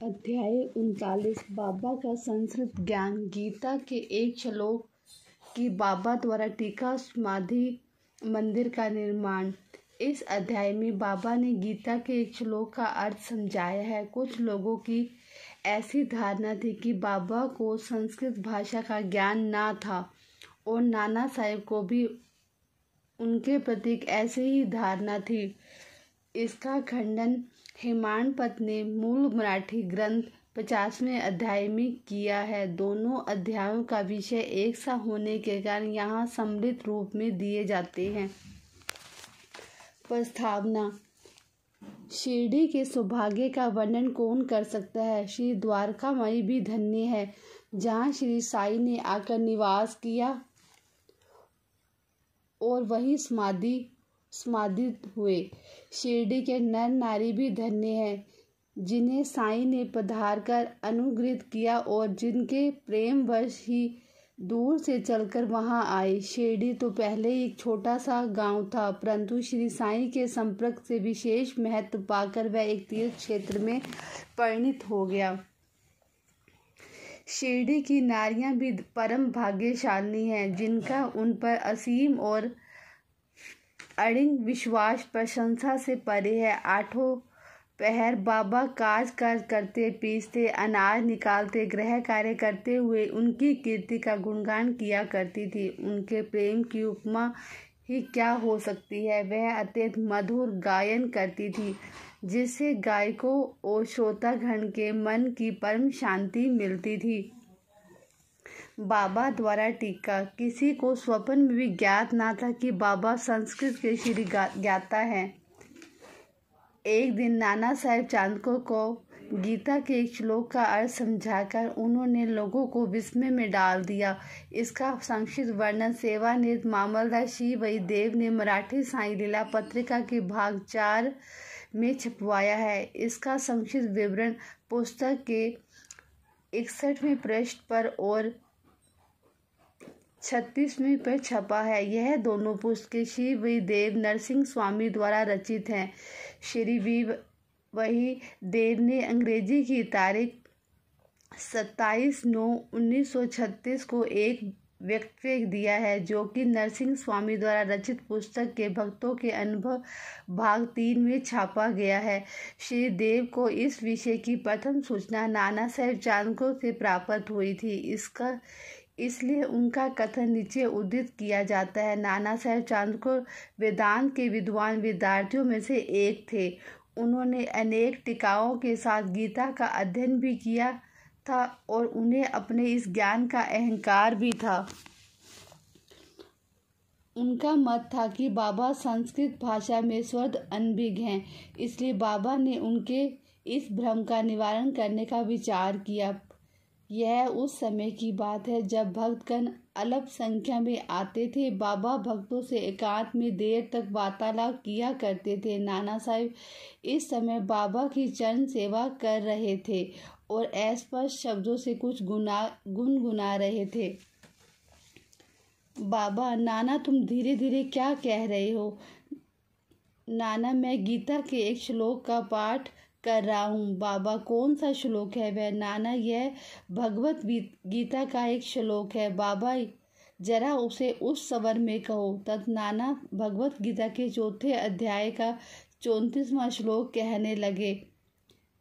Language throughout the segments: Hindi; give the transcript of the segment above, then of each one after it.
अध्याय 39। बाबा का संस्कृत ज्ञान। गीता के एक श्लोक की बाबा द्वारा टीका समाधि मंदिर का निर्माण। इस अध्याय में बाबा ने गीता के एक श्लोक का अर्थ समझाया है। कुछ लोगों की ऐसी धारणा थी कि बाबा को संस्कृत भाषा का ज्ञान ना था और नाना साहेब को भी उनके प्रति ऐसी ही धारणा थी। इसका खंडन हेमाडपंत ने मूल मराठी ग्रंथ 50वें अध्याय में किया है। दोनों अध्यायों का विषय एक सा होने के कारण यहाँ सम्मिलित रूप में दिए जाते हैं। प्रस्तावना। शिरडी के सौभाग्य का वर्णन कौन कर सकता है। श्री द्वारकामाई भी धन्य है जहाँ श्री साईं ने आकर निवास किया और वही समाधित हुए। शिरडी के नर नारी भी धन्य हैं जिन्हें साईं ने पधार कर अनुग्रहित किया और जिनके प्रेमवश ही दूर से चलकर वहां आए। शिरडी तो पहले एक छोटा सा गांव था, परंतु श्री साईं के संपर्क से विशेष महत्व पाकर वह एक तीर्थ क्षेत्र में परिणित हो गया। शिरडी की नारियां भी परम भाग्यशालिनी हैं जिनका उन पर असीम और अड़िंग विश्वास प्रशंसा से परे है। आठों पहर बाबा काज करते, पीसते, अनाज निकालते, गृह कार्य करते हुए उनकी कीर्ति का गुणगान किया करती थी। उनके प्रेम की उपमा ही क्या हो सकती है। वह अत्यंत मधुर गायन करती थी जिससे गायकों और श्रोतागण के मन की परम शांति मिलती थी। बाबा द्वारा टीका। किसी को स्वप्न में भी ज्ञात ना था कि बाबा संस्कृत के श्री ज्ञाता हैं। एक दिन नाना साहेब चांदको को गीता के एक श्लोक का अर्थ समझाकर उन्होंने लोगों को विस्मय में डाल दिया। इसका संक्षिप्त वर्णन सेवानिवृत्त मामलदार श्री वैदेव ने मराठी साईं लीला पत्रिका के भाग 4 में छपवाया है। इसका संक्षिप्त विवरण पुस्तक के 61वें पृष्ठ पर और 36वें पर छपा है। यह दोनों पुस्तकें श्री वैदेव नरसिंह स्वामी द्वारा रचित हैं। श्री वही देव ने अंग्रेजी की तारीख 27/9/1936 को एक वक्तव्य दिया है जो कि नरसिंह स्वामी द्वारा रचित पुस्तक के भक्तों के अनुभव भाग 3 में छापा गया है। श्री देव को इस विषय की प्रथम सूचना नाना साहेब चांदको से प्राप्त हुई थी। इसलिए उनका कथन नीचे उद्धृत किया जाता है। नाना साहेब चांदको वेदांत के विद्वान विद्यार्थियों में से एक थे। उन्होंने अनेक टीकाओं के साथ गीता का अध्ययन भी किया था और उन्हें अपने इस ज्ञान का अहंकार भी था। उनका मत था कि बाबा संस्कृत भाषा में स्वतः अनभिज्ञ हैं, इसलिए बाबा ने उनके इस भ्रम का निवारण करने का विचार किया। यह उस समय की बात है जब भक्तगण अल्प संख्या में आते थे। बाबा भक्तों से एकांत में देर तक वार्तालाप किया करते थे। नाना साहेब इस समय बाबा की चरण सेवा कर रहे थे और अस्पष्ट शब्दों से कुछ गुनगुना रहे थे। बाबा, नाना तुम धीरे धीरे क्या कह रहे हो। नाना, मैं गीता के एक श्लोक का पाठ कर रहा हूँ। बाबा, कौन सा श्लोक है वह। नाना, यह भगवत गीता का एक श्लोक है। बाबा, जरा उसे उस स्वर में कहो। तब नाना भगवत गीता के 4थे अध्याय का 34वां श्लोक कहने लगे।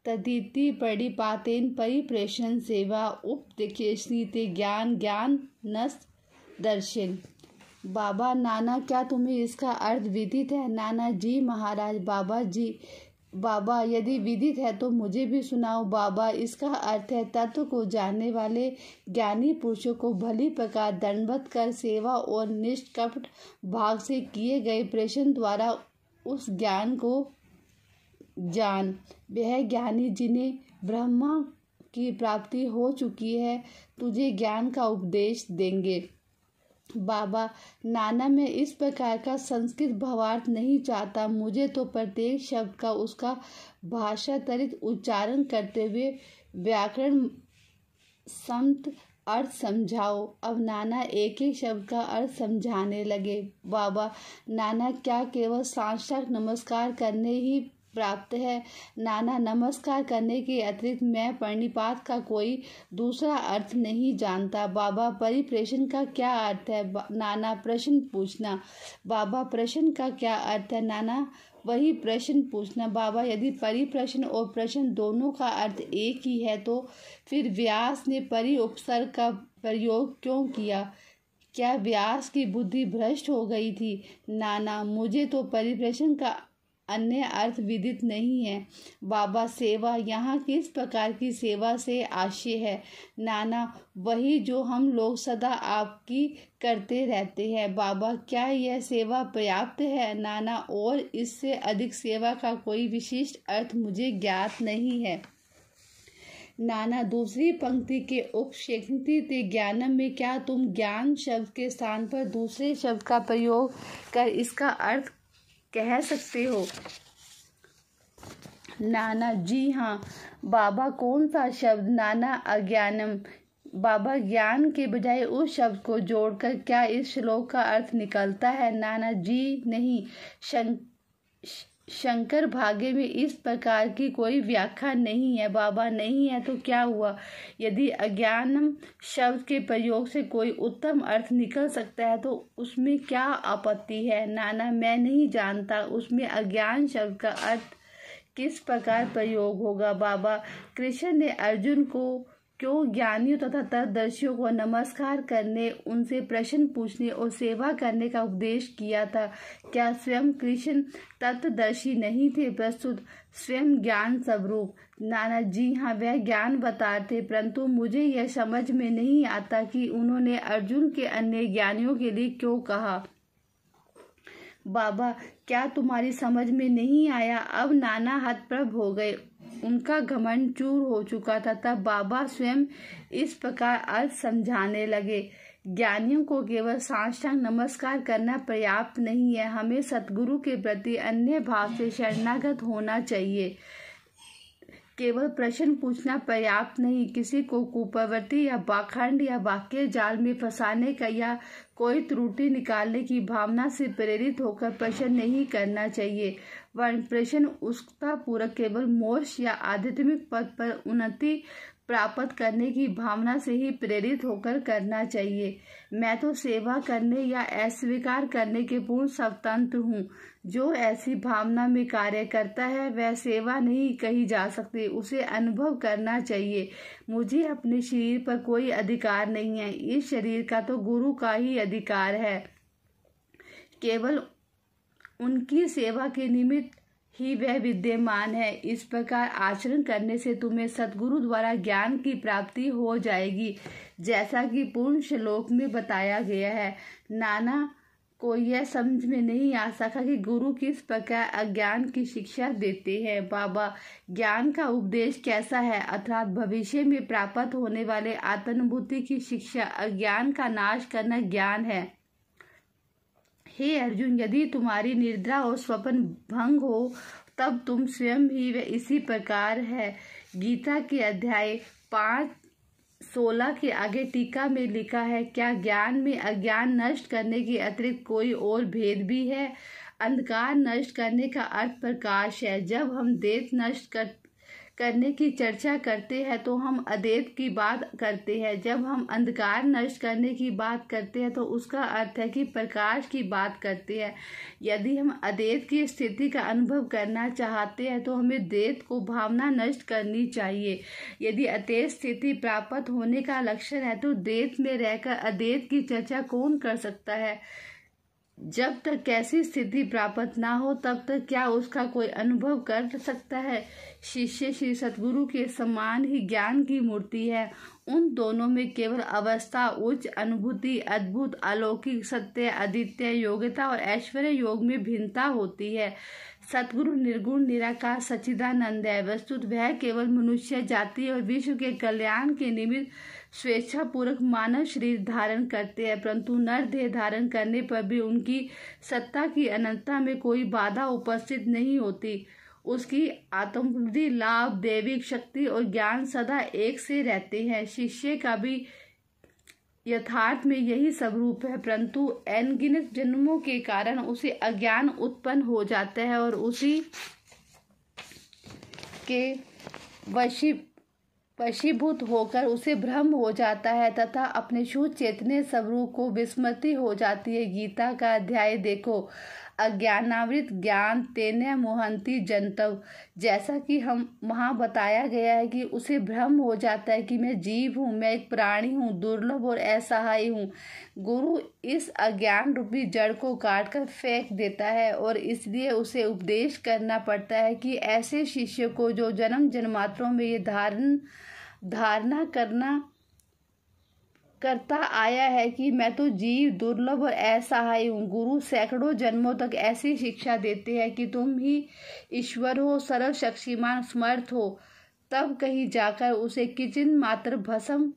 तदिति परिपातेन परिप्रेषण सेवा उपदेशेति ते ज्ञान नस दर्शन। बाबा, नाना क्या तुम्हें इसका अर्थ विदित है। नाना, जी महाराज। बाबा जी, बाबा यदि विदित है तो मुझे भी सुनाओ। बाबा, इसका अर्थ है तत्व को जानने वाले ज्ञानी पुरुषों को भली प्रकार दंडवत कर सेवा और निष्कपट भाव से किए गए प्रेषण द्वारा उस ज्ञान को जान। वह ज्ञानी जिन्हें ब्रह्मा की प्राप्ति हो चुकी है तुझे ज्ञान का उपदेश देंगे। बाबा, नाना मैं इस प्रकार का संस्कृत भावार्थ नहीं चाहता। मुझे तो प्रत्येक शब्द का उसका भाषांतरित उच्चारण करते हुए व्याकरण सम्मत अर्थ समझाओ। अब नाना एक एक शब्द का अर्थ समझाने लगे। बाबा, नाना क्या केवल साष्टांग नमस्कार करने ही प्राप्त है। नाना, नमस्कार करने के अतिरिक्त मैं प्रणिपात का कोई दूसरा अर्थ नहीं जानता। बाबा, परिप्रेषण का क्या अर्थ है? नाना, प्रश्न पूछना। बाबा, प्रश्न का क्या अर्थ है? नाना, वही प्रश्न पूछना। बाबा, यदि परिप्रश्न और प्रश्न दोनों का अर्थ एक ही है तो फिर व्यास ने परि उपसर्ग का प्रयोग क्यों किया? क्या व्यास की बुद्धि भ्रष्ट हो गई थी? नाना, मुझे तो परिप्रश्न का अन्य अर्थ विदित नहीं है। बाबा, सेवा, यहाँ किस प्रकार की सेवा से आशय है? नाना, वही जो हम लोग सदा आपकी करते रहते हैं। बाबा, क्या यह सेवा पर्याप्त है? नाना, और इससे अधिक सेवा का कोई विशिष्ट अर्थ मुझे ज्ञात नहीं है। नाना, दूसरी पंक्ति के उपशेखन्ति ते ज्ञानम में क्या तुम ज्ञान शब्द के स्थान पर दूसरे शब्द का प्रयोग कर इसका अर्थ कह सकते हो? नाना, जी हाँ। बाबा, कौन सा शब्द? नाना, अज्ञानम। बाबा, ज्ञान के बजाय उस शब्द को जोड़कर क्या इस श्लोक का अर्थ निकलता है? नाना, जी नहीं। शंकर भाग्य में इस प्रकार की कोई व्याख्या नहीं है। बाबा, नहीं है तो क्या हुआ? यदि अज्ञानम शब्द के प्रयोग से कोई उत्तम अर्थ निकल सकता है तो उसमें क्या आपत्ति है? नाना, मैं नहीं जानता उसमें अज्ञान शब्द का अर्थ किस प्रकार प्रयोग होगा। बाबा, कृष्ण ने अर्जुन को क्यों ज्ञानियों तथा तत्वदर्शियों को नमस्कार करने, उनसे प्रश्न पूछने और सेवा करने का उपदेश किया था? क्या स्वयं कृष्ण तत्वदर्शी नहीं थे? प्रस्तुत, स्वयं ज्ञान स्वरूप। नाना, जी हाँ, वह ज्ञान बताते, परंतु मुझे यह समझ में नहीं आता कि उन्होंने अर्जुन के अन्य ज्ञानियों के लिए क्यों कहा। बाबा, क्या तुम्हारी समझ में नहीं आया? अब नाना हतप्रभ हो गए, उनका घमंड चूर हो चुका था। तब बाबा स्वयं इस प्रकार अर्थ समझाने लगे। ज्ञानियों को केवल साष्टांग नमस्कार करना पर्याप्त नहीं है, हमें सतगुरु के प्रति अन्य भाव से शरणागत होना चाहिए। केवल प्रश्न पूछना पर्याप्त नहीं, किसी को कुप्रवृत्ति या पाखंड या वाक्य जाल में फंसाने का या कोई त्रुटि निकालने की भावना से प्रेरित होकर प्रश्न नहीं करना चाहिए, वरन प्रश्न उत्सुकता पूर्वक केवल मोक्ष या आध्यात्मिक पद पर उन्नति प्राप्त करने की भावना से ही प्रेरित होकर करना चाहिए। मैं तो सेवा करने या अस्वीकार करने के पूर्ण स्वतंत्र हूँ। जो ऐसी भावना में कार्य करता है वह सेवा नहीं कही जा सकती, उसे अनुभव करना चाहिए। मुझे अपने शरीर पर कोई अधिकार नहीं है, इस शरीर का तो गुरु का ही अधिकार है। केवल उनकी सेवा के निमित्त ही वह विद्यमान है। इस प्रकार आचरण करने से तुम्हें सतगुरु द्वारा ज्ञान की प्राप्ति हो जाएगी, जैसा कि पूर्ण श्लोक में बताया गया है। नाना को यह समझ में नहीं आ सका कि गुरु किस प्रकार अज्ञान की शिक्षा देते हैं। बाबा, ज्ञान का उपदेश कैसा है? अर्थात भविष्य में प्राप्त होने वाले आत्मानुभूति की शिक्षा। अज्ञान का नाश करना ज्ञान है। हे अर्जुन, यदि तुम्हारी निद्रा और स्वप्न भंग हो तब तुम स्वयं ही वे इसी प्रकार है। गीता के अध्याय 5:16 के आगे टीका में लिखा है, क्या ज्ञान में अज्ञान नष्ट करने के अतिरिक्त कोई और भेद भी है? अंधकार नष्ट करने का अर्थ प्रकाश है। जब हम देश नष्ट करने की चर्चा करते हैं तो हम अद्वैत की बात करते हैं। जब हम अंधकार नष्ट करने की बात करते हैं तो उसका अर्थ है कि प्रकाश की बात करते हैं। यदि हम अद्वैत की स्थिति का अनुभव करना चाहते हैं तो हमें द्वैत को भावना नष्ट करनी चाहिए। यदि अद्वैत स्थिति प्राप्त होने का लक्षण है तो द्वैत में रहकर अद्वैत की चर्चा कौन कर सकता है? जब तक कैसी स्थिति प्राप्त ना हो तब तक क्या उसका कोई अनुभव कर सकता है? शिष्य श्री सतगुरु के समान ही ज्ञान की मूर्ति है। उन दोनों में केवल अवस्था, उच्च अनुभूति, अद्भुत, अलौकिक, सत्य, अद्वितीय, योग्यता और ऐश्वर्य योग में भिन्नता होती है। सतगुरु निर्गुण निराकार सच्चिदानंद है। वस्तुत वह केवल मनुष्य जाति और विश्व के कल्याण के निमित्त स्वेच्छा पूर्वक मानव शरीर धारण करते हैं, परंतु नर देह धारण करने पर भी उनकी सत्ता की अनंतता में कोई बाधा उपस्थित नहीं होती। उसकी आत्मबुद्धि, लाभ, दैविक शक्ति और ज्ञान सदा एक से रहते हैं। शिष्य का भी यथार्थ में यही स्वरूप है, परंतु अनगिनत जन्मों के कारण उसे अज्ञान उत्पन्न हो जाता है और उसी के वशीभूत होकर उसे भ्रम हो जाता है तथा अपने शुद्ध चेतने स्वरूप को विस्मृति हो जाती है। गीता का अध्याय देखो, अज्ञानावृत ज्ञान तेने मोहंती जंतव। जैसा कि हम वहाँ बताया गया है कि उसे भ्रम हो जाता है कि मैं जीव हूँ, मैं एक प्राणी हूँ, दुर्लभ और असहाय हूँ। गुरु इस अज्ञान रूपी जड़ को काटकर फेंक देता है और इसलिए उसे उपदेश करना पड़ता है कि ऐसे शिष्य को जो जन्म जन्मांतरों में ये धारणा करता आया है कि मैं तो जीव, दुर्लभ और असहाय हूँ। गुरु सैकड़ों जन्मों तक ऐसी शिक्षा देते हैं कि तुम ही ईश्वर हो, सर्वशक्तिमान समर्थ हो। तब कहीं जाकर उसे किंचित मात्र भस्म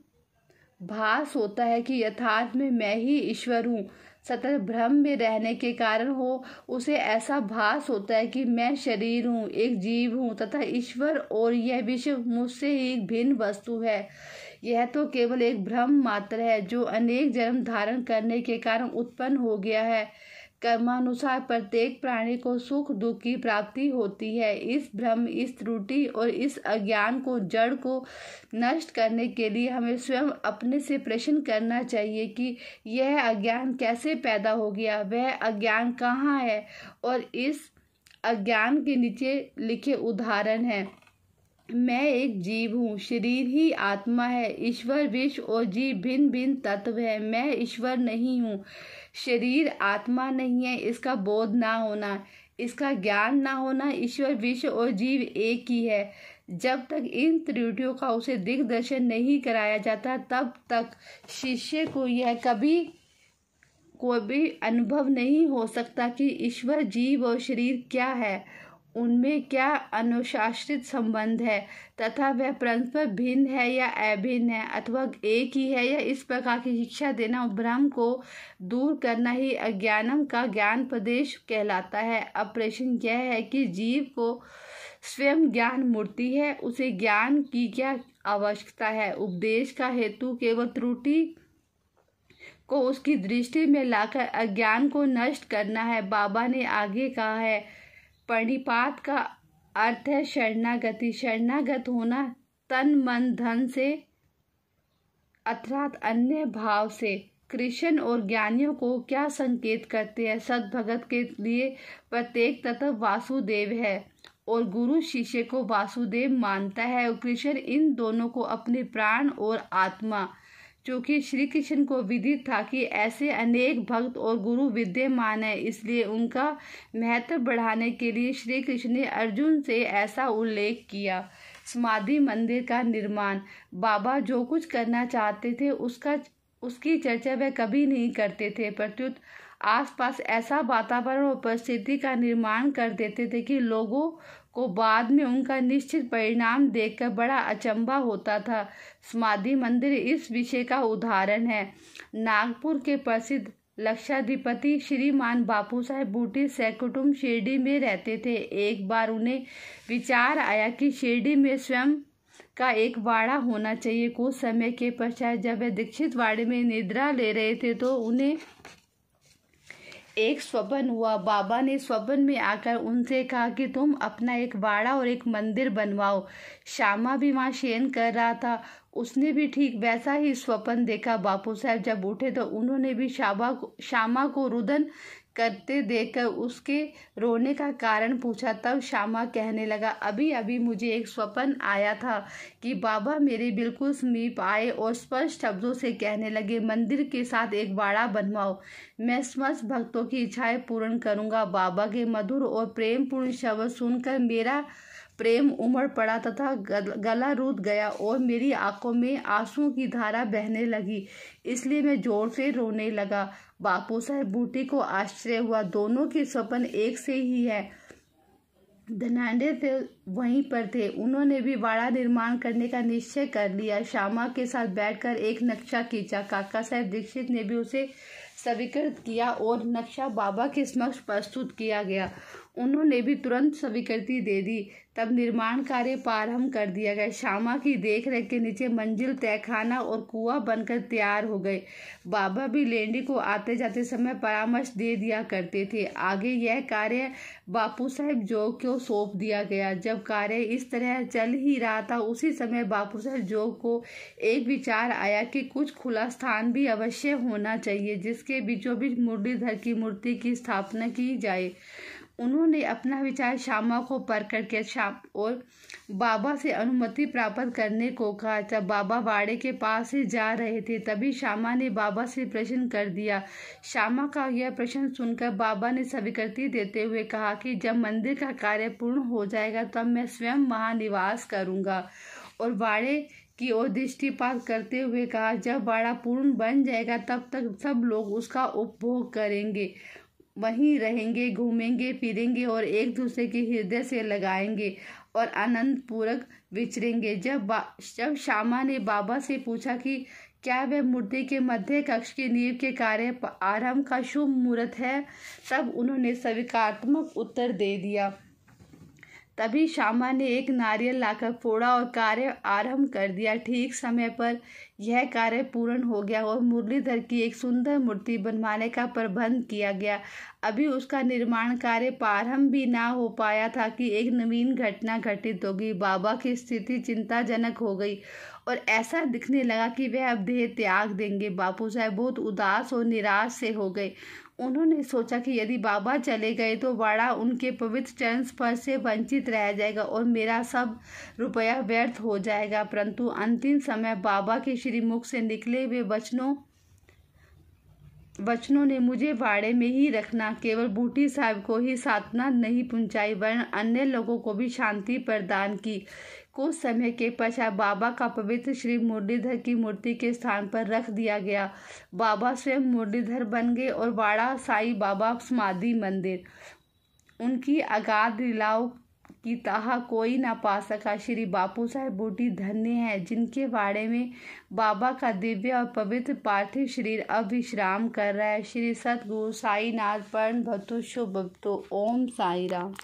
भास होता है कि यथार्थ में मैं ही ईश्वर हूँ। सतत भ्रम में रहने के कारण हो उसे ऐसा भास होता है कि मैं शरीर हूँ, एक जीव हूँ तथा ईश्वर और यह विश्व मुझसे एक भिन्न वस्तु है। यह तो केवल एक भ्रम मात्र है जो अनेक जन्म धारण करने के कारण उत्पन्न हो गया है। कर्मानुसार प्रत्येक प्राणी को सुख दुख की प्राप्ति होती है। इस भ्रम, इस त्रुटि और इस अज्ञान को, जड़ को नष्ट करने के लिए हमें स्वयं अपने से प्रश्न करना चाहिए कि यह अज्ञान कैसे पैदा हो गया, वह अज्ञान कहाँ है। और इस अज्ञान के नीचे लिखे उदाहरण हैं। मैं एक जीव हूँ, शरीर ही आत्मा है, ईश्वर विश्व और जीव भिन्न भिन्न तत्व है। मैं ईश्वर नहीं हूँ, शरीर आत्मा नहीं है, इसका बोध ना होना, इसका ज्ञान ना होना, ईश्वर विश्व और जीव एक ही है। जब तक इन त्रुटियों का उसे दिग्दर्शन नहीं कराया जाता तब तक शिष्य को यह कभी कोई भी अनुभव नहीं हो सकता कि ईश्वर, जीव और शरीर क्या है, उनमें क्या अनुशासित संबंध है तथा वह परस्पर भिन्न है या अभिन्न है अथवा एक ही है। या इस प्रकार की शिक्षा देना भ्रम को दूर करना ही अज्ञानम का ज्ञान प्रदेश कहलाता है। अब प्रश्न यह है कि जीव को स्वयं ज्ञान मूर्ति है, उसे ज्ञान की क्या आवश्यकता है। उपदेश का हेतु केवल त्रुटि को उसकी दृष्टि में लाकर अज्ञान को नष्ट करना है। बाबा ने आगे कहा है, प्रणिपात का अर्थ है शरणागति। शरणागत होना तन मन धन से अर्थात अन्य भाव से। कृष्ण और ज्ञानियों को क्या संकेत करते हैं। सद्भगत के लिए प्रत्येक तत्व वासुदेव है और गुरु शिष्य को वासुदेव मानता है और कृष्ण इन दोनों को अपने प्राण और आत्मा, चूँकि श्री कृष्ण को विदित था कि ऐसे अनेक भक्त और गुरु विद्यमान है, इसलिए उनका महत्व बढ़ाने के लिए श्री कृष्ण ने अर्जुन से ऐसा उल्लेख किया। समाधि मंदिर का निर्माण। बाबा जो कुछ करना चाहते थे उसकी चर्चा वह कभी नहीं करते थे, प्रत्युत आसपास ऐसा वातावरण और परिस्थिति का निर्माण कर देते थे कि लोगों को बाद में उनका निश्चित परिणाम देखकर बड़ा अचंभा होता था। समाधि मंदिर इस विषय का उदाहरण है। नागपुर के प्रसिद्ध लक्षाधिपति श्रीमान बापू साहेब बूटी सकुटुंब शिरडी में रहते थे। एक बार उन्हें विचार आया कि शिरडी में स्वयं का एक वाड़ा होना चाहिए। कुछ समय के पश्चात जब वे दीक्षित वाड़े में निद्रा ले रहे थे तो उन्हें एक स्वप्न हुआ। बाबा ने स्वप्न में आकर उनसे कहा कि तुम अपना एक वाड़ा और एक मंदिर बनवाओ। श्यामा भी वहाँ शयन कर रहा था, उसने भी ठीक वैसा ही स्वप्न देखा। बापू साहब जब उठे तो उन्होंने भी श्यामा को रुदन करते देखकर उसके रोने का कारण पूछा। तब श्यामा कहने लगा, अभी अभी मुझे एक स्वप्न आया था कि बाबा मेरे बिल्कुल समीप आए और स्पष्ट शब्दों से कहने लगे, मंदिर के साथ एक वाड़ा बनवाओ, मैं समस्त भक्तों की इच्छाएं पूर्ण करूंगा। बाबा के मधुर और प्रेमपूर्ण शब्द सुनकर मेरा प्रेम उमड़ पड़ा तथा गला रूठ गया और मेरी आंखों में आंसुओं की धारा बहने लगी, इसलिए मैं जोर से रोने लगा। बापू साहेब बूटी को आश्चर्य हुआ, दोनों के स्वप्न एक से ही है। धनाढ्य थे वहीं पर थे, उन्होंने भी वाड़ा निर्माण करने का निश्चय कर लिया। श्यामा के साथ बैठकर एक नक्शा खींचा। काका साहेब दीक्षित ने भी उसे स्वीकृत किया और नक्शा बाबा के समक्ष प्रस्तुत किया गया। उन्होंने भी तुरंत स्वीकृति दे दी। तब निर्माण कार्य प्रारंभ कर दिया गया। श्यामा की देखरेख के नीचे मंजिल, तहखाना और कुआं बनकर तैयार हो गए। बाबा भी लेंडी को आते जाते समय परामर्श दे दिया करते थे। आगे यह कार्य बापू साहब जोग को सौंप दिया गया। जब कार्य इस तरह चल ही रहा था, उसी समय बापू साहब जोग को एक विचार आया कि कुछ खुला स्थान भी अवश्य होना चाहिए, जिसके बीचों बीच मुरलीधर की मूर्ति की स्थापना की जाए। उन्होंने अपना विचार श्यामा को प्रकट किया और बाबा से अनुमति प्राप्त करने को कहा। जब बाबा बाड़े के पास से जा रहे थे, तभी श्यामा ने बाबा से प्रश्न कर दिया। श्यामा का यह प्रश्न सुनकर बाबा ने स्वीकृति देते हुए कहा कि जब मंदिर का कार्य पूर्ण हो जाएगा तब मैं स्वयं वहां निवास करूंगा, और बाड़े की ओर दृष्टिपात करते हुए कहा, जब बाड़ा पूर्ण बन जाएगा तब तक सब लोग उसका उपभोग करेंगे, वहीं रहेंगे, घूमेंगे फिरेंगे और एक दूसरे के हृदय से लगाएंगे और आनंद पूर्वक विचरेंगे। जब श्यामा ने बाबा से पूछा कि क्या वह मूर्ति के मध्य कक्ष की नींव के कार्य आरंभ का शुभ मुहूर्त है, तब उन्होंने स्वीकारात्मक उत्तर दे दिया। तभी श्यामा ने एक नारियल लाकर फोड़ा और कार्य आरंभ कर दिया। ठीक समय पर यह कार्य पूर्ण हो गया और मुरलीधर की एक सुंदर मूर्ति बनवाने का प्रबंध किया गया। अभी उसका निर्माण कार्य प्रारंभ भी ना हो पाया था कि एक नवीन घटना घटित हो गई। बाबा की स्थिति चिंताजनक हो गई और ऐसा दिखने लगा कि वह अब देह त्याग देंगे। बापू साहब बहुत उदास और निराश से हो गए। उन्होंने सोचा कि यदि बाबा चले गए तो बाड़ा उनके पवित्र चरण स्पर्श से वंचित रह जाएगा और मेरा सब रुपया व्यर्थ हो जाएगा। परंतु अंतिम समय बाबा के श्रीमुख से निकले हुए वचनों ने मुझे बाड़े में ही रखना केवल बूटी साहब को ही सांत्वना नहीं पहुंचाई, वरन अन्य लोगों को भी शांति प्रदान की। कुछ समय के पश्चात बाबा का पवित्र श्री मुरलीधर की मूर्ति के स्थान पर रख दिया गया। बाबा स्वयं मुरलीधर बन गए और बाड़ा साईं बाबा समाधि मंदिर। उनकी अगाध लीलाओं की ताहा कोई ना पा सका। श्री बापू साहब बूटी धन्य है जिनके बाड़े में बाबा का दिव्य और पवित्र पार्थिव शरीर अब विश्राम कर रहा है। श्री सतगुरु साईनाथ परम भक्तों शुभ भक्तों, ओम साई राम।